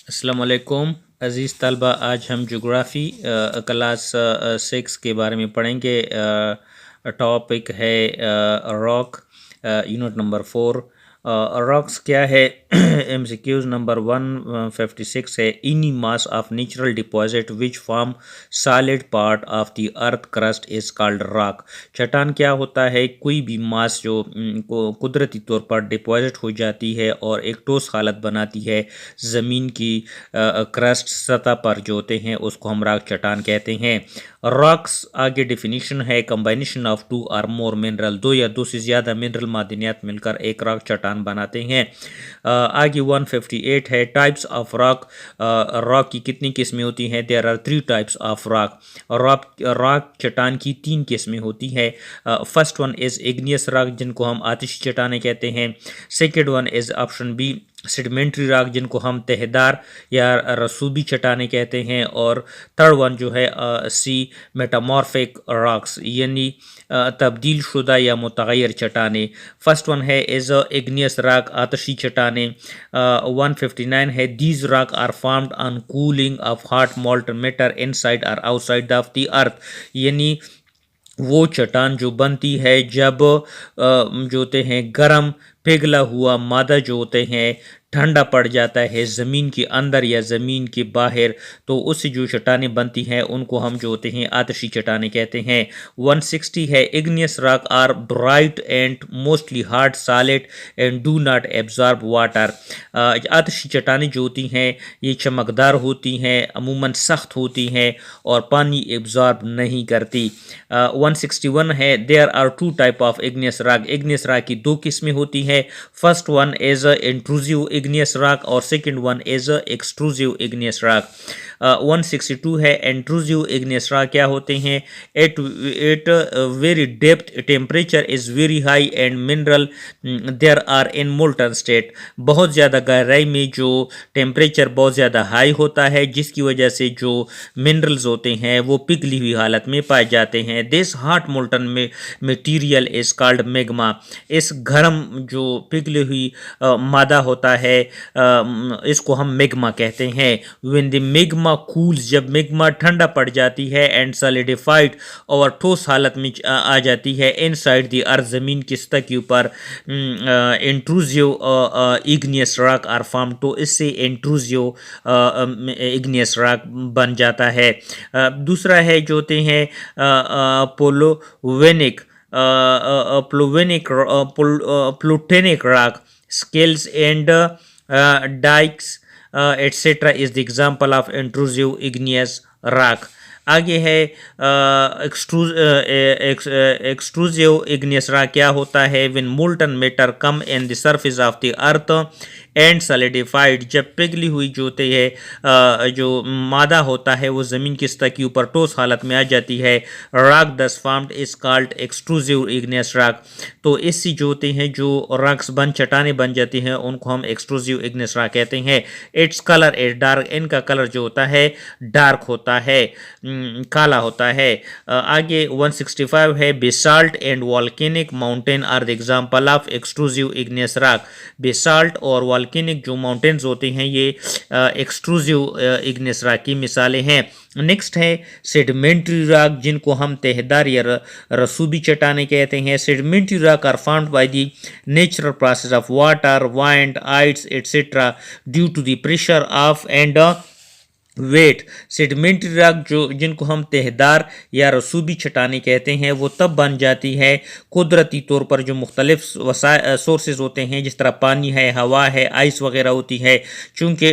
अस्सलाम वालेकुम अज़ीज़ तलबा। आज हम जोग्राफ़ी क्लास 6 के बारे में पढ़ेंगे। टॉपिक है रॉक, यूनिट नंबर 4। रॉक्स क्या है? एमसीक्यूज़ नंबर 156 है। Any mass of natural deposit which form solid part of the earth crust is called rock. चट्टान क्या होता है? कोई भी मास जो को कुदरती तौर पर डिपॉजिट हो जाती है और एक ठोस हालत बनाती है ज़मीन की क्रस्ट सतह पर जो होते हैं उसको हम रॉक चट्टान कहते हैं। रॉक्स आगे डिफिनीशन है कम्बाइनेशन ऑफ टू और मोर मिनरल, दो या दो से ज़्यादा मिनरल मादनियात मिलकर एक रॉक चट्टान बनाते हैं। आगे 158 है टाइप्स ऑफ रॉक। रॉक की कितनी किस्में होती हैं? There are 3 types of rock. Rock चट्टान की 3 किस्में होती है। First one is igneous rock जिनको हम आतिशी चट्टानें कहते हैं। Second one is option B sedimentary rock जिनको हम तहदार या रसूबी चट्टानें कहते हैं। और थर्ड वन जो है सी मेटामॉर्फिक रॉक्स यानी तब्दील शुदा या मुतगैर चट्टानें। फर्स्ट वन है इज़ इग्नियस रॉक आतशी चट्टानें। 159 है these rock are formed on cooling of hot molten matter inside और आउटसाइड ऑफ द अर्थ, यानी वो चट्टान जो बनती है जब जो होते हैं गर्म पिघला हुआ मादा जो होते हैं ठंडा पड़ जाता है ज़मीन के अंदर या ज़मीन के बाहर, तो उससे जो चट्टानें बनती हैं उनको हम जो होते हैं आतशी चट्टानें कहते हैं। 160 है igneous rock are bright and mostly hard solid and do not absorb water. आतशी चट्टानें जो होती हैं ये चमकदार होती हैं, अमूमन सख्त होती हैं और पानी एब्जॉर्ब नहीं करती। 161 है there are 2 type of igneous rock. Igneous rock की 2 किस्में होती हैं। First one is intrusive igneous rock और second one is extrusive igneous rock. 162 है इंट्रूसिव इग्नियस रॉक क्या होते हैं? At very depth temperature is very high and mineral there are in molten state. बहुत ज़्यादा गहराई में जो टेम्परेचर बहुत ज़्यादा हाई होता है जिसकी वजह से जो मिनरल्स होते हैं वो पिघली हुई हालत में पाए जाते हैं। दिस हॉट मोल्टन में मटीरियल इज कॉल्ड मैग्मा। इस गर्म जो पिघली हुई मादा होता है इसको हम मैग्मा कहते हैं। व्हेन द मैग्मा कूल्स, जब मैग्मा ठंडा पड़ जाती है एंड सॉलिडिफाइड और ठोस हालत में आ जाती है इनसाइड द अर्थ, ज़मीन की सतह के ऊपर intrusive igneous rock are form, तो इससे इंट्रूसिव इग्नियस रॉक बन जाता है। दूसरा है जो होते हैं पोलोवेनिक plutonic rock scales and dykes etcetera is the example of intrusive igneous rock. आगे है एक्सट्रूसिव इग्नियस रॉक क्या होता है? When molten matter come in the surface of the earth and solidified, जब पिघली हुई जो होती है जो मादा होता है वो ज़मीन की सतह के ऊपर ठोस हालत में आ जाती है। रॉक दस formed is called extrusive igneous rock. तो इससे जो होते हैं जो रॉक्स चट्टानें बन जाती हैं उनको हम एक्सट्रूसिव इग्नियस रॉक कहते हैं। इट्स कलर इज डार्क, इनका कलर जो होता है डार्क होता है, काला होता है। आगे 165 है basalt and volcanic mountain are the example of extrusive igneous rock. Basalt और वॉल्केनिक जो माउंटेन्स होते हैं ये एक्सट्रूसिव इग्नियस रॉक की मिसालें हैं। नेक्स्ट है सेडिमेंट्री रॉक जिनको हम तहदार या रसूबी चट्टानें कहते हैं। Sedimentary rock are formed by the natural process of water, wind, ice etcetera due to the pressure of and weight. Sedimentary rock जो जिनको हम तहदार या रसूबी चट्टानें कहते हैं वो तब बन जाती है कुदरती तौर पर जो मुख्तलिफ सोर्सेज होते हैं जिस तरह पानी है, हवा है, आइस वगैरह होती है, चूँकि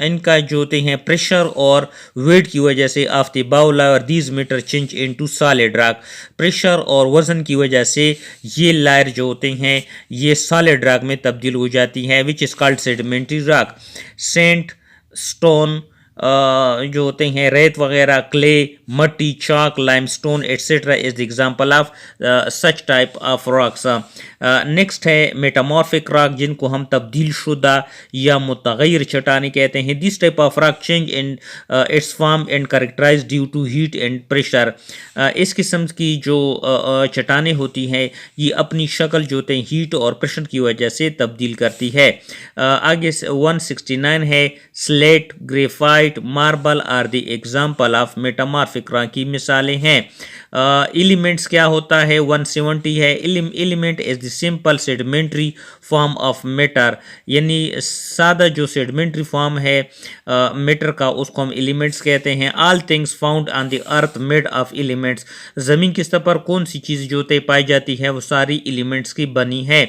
इनका जो होते हैं प्रेशर और वेट की वजह से ऑफ द बाउल और these matter change into solid rock. Pressure और वज़न की वजह से ये लायर जो होते हैं ये सॉलिड रॉक में तब्दील हो जाती हैं which is called sedimentary rock. Sand, stone जो होते हैं रेत वगैरह, क्ले, मट्टी, chalk, limestone, etc. is the example of such type of rocks. Next है मेटामॉर्फिक रॉक, जिनको हम तब्दील शुदा या मुतगैर चट्टानी कहते हैं. This type of rock change in its form and characterise due to heat and pressure. इस किस्म की जो चट्टानें होती हैं ये अपनी शक्ल जो होते हैं हीट और प्रेशर की वजह से तब्दील करती है. आगे 169 है slate, graphite, marble are the example of metamorphic rock की मिसालें हैं. एलिमेंट्स क्या होता है 170 है element is the simple sedimentary form of matter, यानी सादा जो सेडिमेंट्री फॉर्म है मैटर का उसको हम एलिमेंट्स कहते हैं. All things found on the earth made of elements, ज़मीन की सतह पर कौन सी चीज़ जो पाई जाती है वो सारी एलिमेंट्स की बनी है.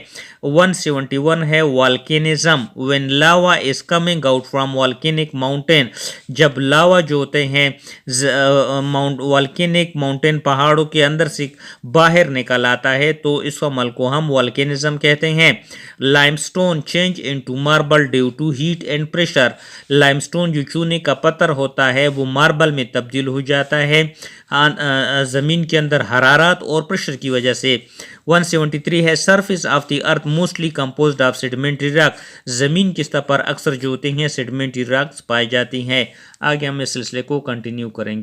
171 है volcanism, when lava is coming out from volcanic mountain, जब लावा जो होते हैं वॉल्केनिक माउंटेन पहाड़ों के अंदर से बाहर निकल आता है तो इस अमल को हम वॉल्केनिज्म कहते हैं. Limestone change into marble due to heat and pressure, limestone जो चूने का पत्थर होता है वो मार्बल में तब्दील हो जाता है ज़मीन के अंदर हरारत और प्रेशर की वजह से. 173 है surface of the earth mostly composed of sedimentary rock, ज़मीन की सतह पर अक्सर जो होते हैं सेडिमेंट्री रॉक्स पाई जाती हैं. आगे हम इस सिलसिले को कंटिन्यू करेंगे.